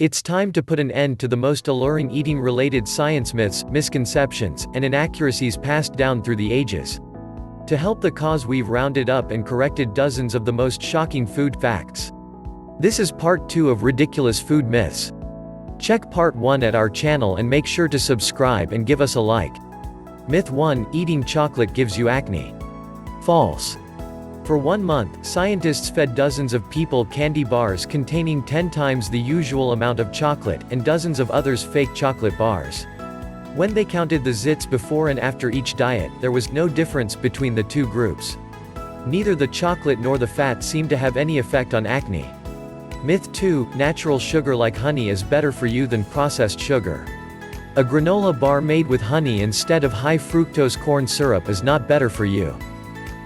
It's time to put an end to the most alluring eating-related science myths, misconceptions, and inaccuracies passed down through the ages. To help the cause, we've rounded up and corrected dozens of the most shocking food facts. This is part 2 of Ridiculous Food Myths. Check part 1 at our channel and make sure to subscribe and give us a like. Myth 1: Eating chocolate gives you acne. False. For 1 month, scientists fed dozens of people candy bars containing 10 times the usual amount of chocolate, and dozens of others fake chocolate bars. When they counted the zits before and after each diet, there was no difference between the two groups. Neither the chocolate nor the fat seemed to have any effect on acne. Myth 2: Natural sugar like honey is better for you than processed sugar. A granola bar made with honey instead of high fructose corn syrup is not better for you.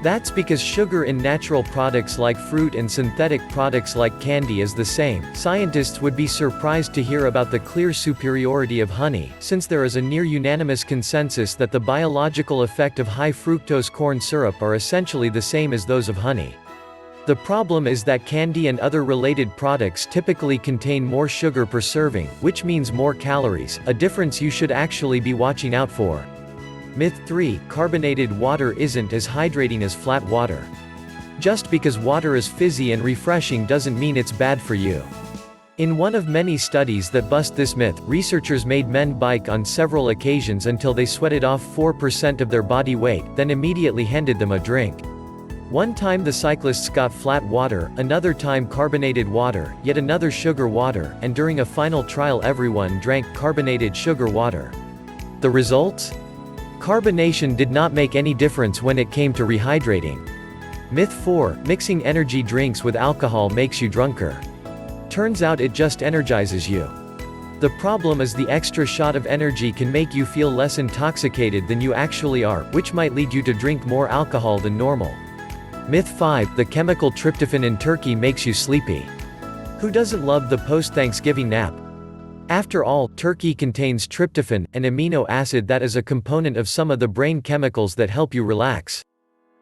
That's because sugar in natural products like fruit and synthetic products like candy is the same. Scientists would be surprised to hear about the clear superiority of honey, since there is a near unanimous consensus that the biological effect of high fructose corn syrup are essentially the same as those of honey. The problem is that candy and other related products typically contain more sugar per serving, which means more calories, a difference you should actually be watching out for. Myth 3: Carbonated water isn't as hydrating as flat water. Just because water is fizzy and refreshing doesn't mean it's bad for you. In one of many studies that bust this myth, researchers made men bike on several occasions until they sweated off 4% of their body weight, then immediately handed them a drink. One time the cyclists got flat water, another time carbonated water, yet another sugar water, and during a final trial everyone drank carbonated sugar water. The results? Carbonation did not make any difference when it came to rehydrating. Myth 4: Mixing energy drinks with alcohol makes you drunker. Turns out it just energizes you. The problem is the extra shot of energy can make you feel less intoxicated than you actually are, which might lead you to drink more alcohol than normal. Myth 5: The chemical tryptophan in turkey makes you sleepy. Who doesn't love the post-Thanksgiving nap? After all, turkey contains tryptophan, an amino acid that is a component of some of the brain chemicals that help you relax.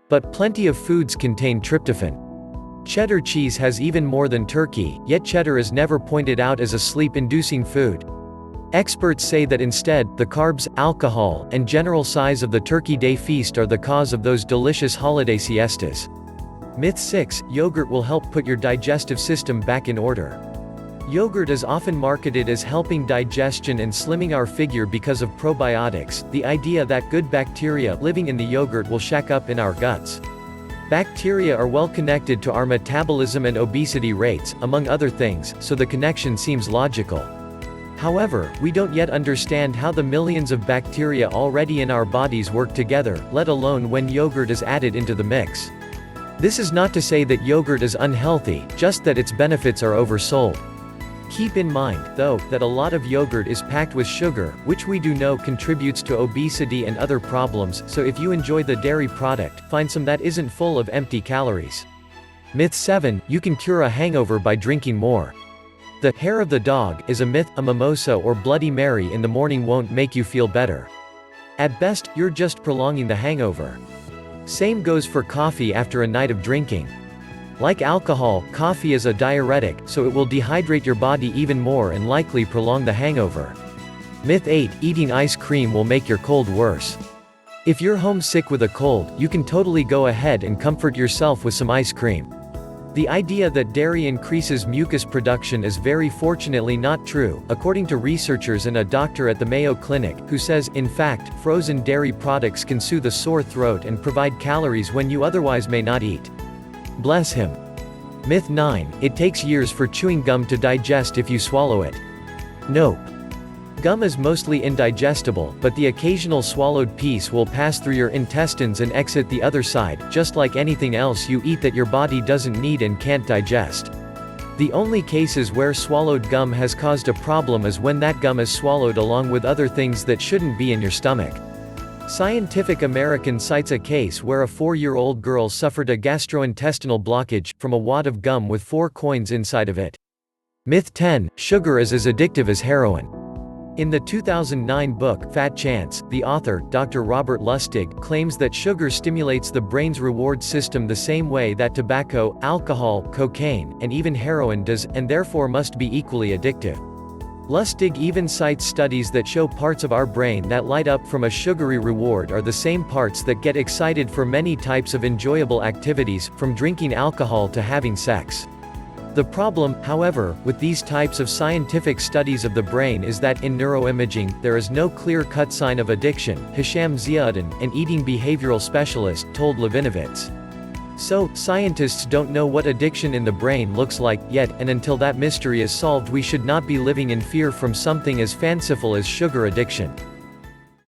But plenty of foods contain tryptophan. Cheddar cheese has even more than turkey, yet cheddar is never pointed out as a sleep-inducing food. Experts say that instead, the carbs, alcohol, and general size of the Turkey Day feast are the cause of those delicious holiday siestas. Myth 6: Yogurt will help put your digestive system back in order. Yogurt is often marketed as helping digestion and slimming our figure because of probiotics, the idea that good bacteria living in the yogurt will shack up in our guts. Bacteria are well connected to our metabolism and obesity rates, among other things, so the connection seems logical. However, we don't yet understand how the millions of bacteria already in our bodies work together, let alone when yogurt is added into the mix. This is not to say that yogurt is unhealthy, just that its benefits are oversold. Keep in mind, though, that a lot of yogurt is packed with sugar, which we do know contributes to obesity and other problems, so if you enjoy the dairy product, find some that isn't full of empty calories. Myth 7: You can cure a hangover by drinking more. The hair of the dog is a myth. A mimosa or Bloody Mary in the morning won't make you feel better. At best, you're just prolonging the hangover. Same goes for coffee after a night of drinking. Like alcohol, coffee is a diuretic, so it will dehydrate your body even more and likely prolong the hangover. Myth 8: Eating ice cream will make your cold worse. If you're homesick with a cold, you can totally go ahead and comfort yourself with some ice cream. The idea that dairy increases mucus production is very fortunately not true, according to researchers and a doctor at the Mayo Clinic, who says, in fact, frozen dairy products can soothe a sore throat and provide calories when you otherwise may not eat. Bless him. Myth 9: It takes years for chewing gum to digest if you swallow it. Nope. Gum is mostly indigestible, but the occasional swallowed piece will pass through your intestines and exit the other side, just like anything else you eat that your body doesn't need and can't digest. The only cases where swallowed gum has caused a problem is when that gum is swallowed along with other things that shouldn't be in your stomach. Scientific American cites a case where a 4-year-old girl suffered a gastrointestinal blockage from a wad of gum with 4 coins inside of it. Myth 10: Sugar is as addictive as heroin. In the 2009 book, Fat Chance, the author, Dr. Robert Lustig, claims that sugar stimulates the brain's reward system the same way that tobacco, alcohol, cocaine, and even heroin does, and therefore must be equally addictive. Lustig even cites studies that show parts of our brain that light up from a sugary reward are the same parts that get excited for many types of enjoyable activities, from drinking alcohol to having sex. The problem, however, with these types of scientific studies of the brain is that in neuroimaging, there is no clear-cut sign of addiction, Hisham Ziauddin, an eating behavioral specialist, told Levinovitz. So, scientists don't know what addiction in the brain looks like, yet, and until that mystery is solved we should not be living in fear from something as fanciful as sugar addiction.